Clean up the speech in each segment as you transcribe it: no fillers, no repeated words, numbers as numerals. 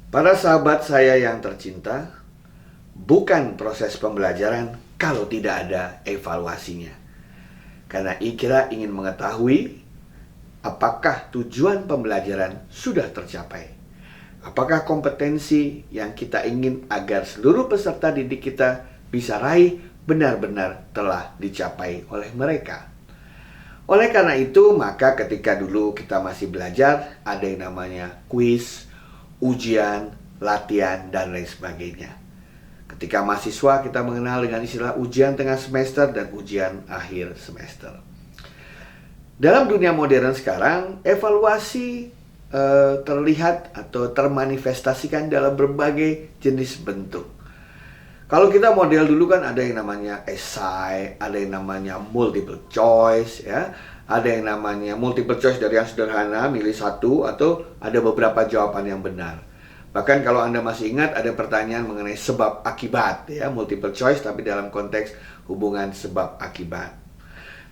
Para sahabat saya yang tercinta, bukan proses pembelajaran kalau tidak ada evaluasinya. Karena Ikira ingin mengetahui apakah tujuan pembelajaran sudah tercapai. Apakah kompetensi yang kita ingin agar seluruh peserta didik kita bisa raih benar-benar telah dicapai oleh mereka. Oleh karena itu, maka ketika dulu kita masih belajar, ada yang namanya kuis, ujian, latihan, dan lain sebagainya. Ketika mahasiswa, kita mengenal dengan istilah ujian tengah semester dan ujian akhir semester. Dalam dunia modern sekarang, evaluasi terlihat atau termanifestasikan dalam berbagai jenis bentuk. Kalau kita model dulu kan ada yang namanya esai, ada yang namanya multiple choice, ya, ada yang namanya multiple choice dari yang sederhana, milih satu, atau ada beberapa jawaban yang benar. Bahkan kalau Anda masih ingat ada pertanyaan mengenai sebab akibat, ya, multiple choice tapi dalam konteks hubungan sebab akibat.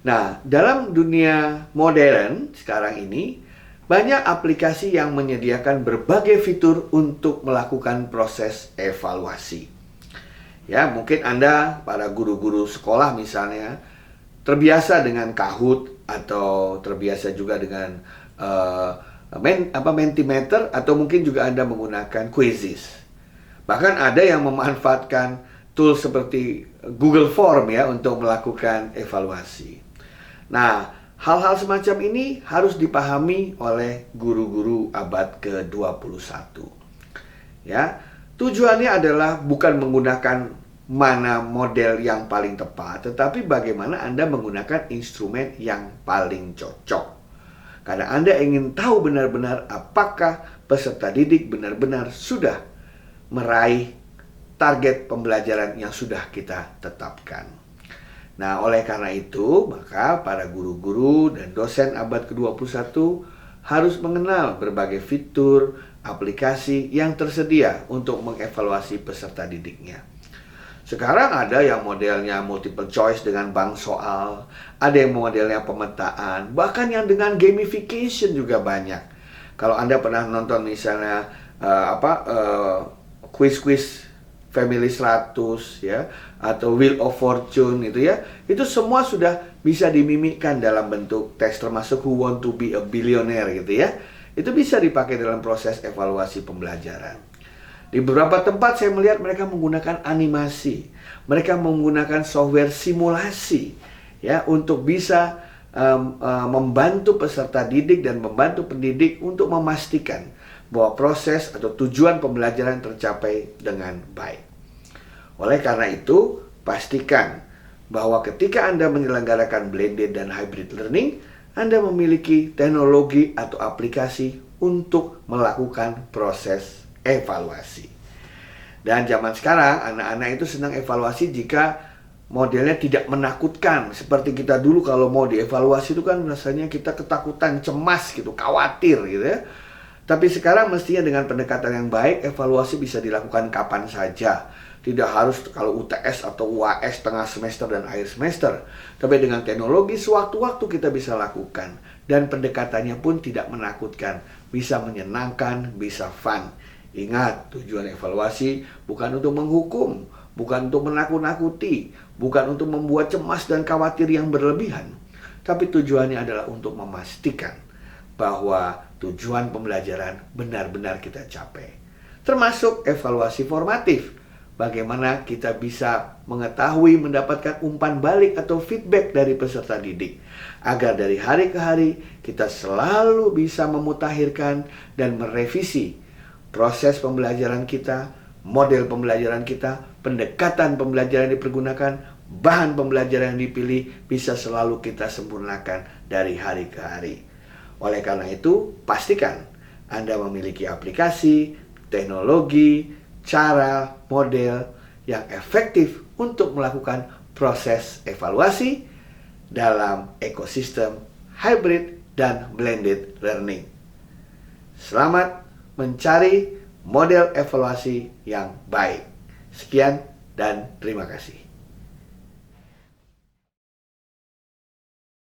Nah, dalam dunia modern sekarang ini banyak aplikasi yang menyediakan berbagai fitur untuk melakukan proses evaluasi. Ya, mungkin Anda, para guru-guru sekolah misalnya, terbiasa dengan Kahoot atau terbiasa juga dengan Mentimeter, atau mungkin juga Anda menggunakan Quizzes. Bahkan ada yang memanfaatkan tools seperti Google Form ya untuk melakukan evaluasi. Nah, hal-hal semacam ini harus dipahami oleh guru-guru abad ke-21. Ya, tujuannya adalah bukan menggunakan mana model yang paling tepat, tetapi bagaimana Anda menggunakan instrumen yang paling cocok. Karena Anda ingin tahu benar-benar apakah peserta didik benar-benar sudah meraih target pembelajaran yang sudah kita tetapkan. Nah, oleh karena itu, maka para guru-guru dan dosen abad ke-21 harus mengenal berbagai fitur, aplikasi yang tersedia untuk mengevaluasi peserta didiknya. Sekarang ada yang modelnya multiple choice dengan bank soal, ada yang modelnya pemetaan, bahkan yang dengan gamification juga banyak. Kalau Anda pernah nonton misalnya quiz-quiz Family 100 ya, atau Wheel of Fortune itu ya, itu semua sudah bisa dimimikkan dalam bentuk teks, termasuk Who Want to be a Billionaire gitu ya. Itu bisa dipakai dalam proses evaluasi pembelajaran. Di beberapa tempat saya melihat mereka menggunakan animasi, mereka menggunakan software simulasi ya untuk bisa membantu peserta didik dan membantu pendidik untuk memastikan bahwa proses atau tujuan pembelajaran tercapai dengan baik. Oleh karena itu, pastikan bahwa ketika Anda menyelenggarakan blended dan hybrid learning, Anda memiliki teknologi atau aplikasi untuk melakukan proses evaluasi. Dan zaman sekarang anak-anak itu senang evaluasi jika modelnya tidak menakutkan. Seperti kita dulu kalau mau dievaluasi itu kan rasanya kita ketakutan, cemas gitu, khawatir gitu ya. Tapi sekarang mestinya dengan pendekatan yang baik, evaluasi bisa dilakukan kapan saja. Tidak harus kalau UTS atau UAS tengah semester dan akhir semester. Tapi dengan teknologi sewaktu-waktu kita bisa lakukan. Dan pendekatannya pun tidak menakutkan. Bisa menyenangkan, bisa fun. Ingat, tujuan evaluasi bukan untuk menghukum, bukan untuk menakut-nakuti, bukan untuk membuat cemas dan khawatir yang berlebihan. Tapi tujuannya adalah untuk memastikan bahwa tujuan pembelajaran benar-benar kita capai. Termasuk evaluasi formatif. Bagaimana kita bisa mengetahui, mendapatkan umpan balik atau feedback dari peserta didik. Agar dari hari ke hari kita selalu bisa memutakhirkan dan merevisi proses pembelajaran kita, model pembelajaran kita, pendekatan pembelajaran yang dipergunakan, bahan pembelajaran yang dipilih bisa selalu kita sempurnakan dari hari ke hari. Oleh karena itu, pastikan Anda memiliki aplikasi, teknologi, cara, model yang efektif untuk melakukan proses evaluasi dalam ekosistem hybrid dan blended learning. Selamat mencari model evaluasi yang baik. Sekian dan terima kasih.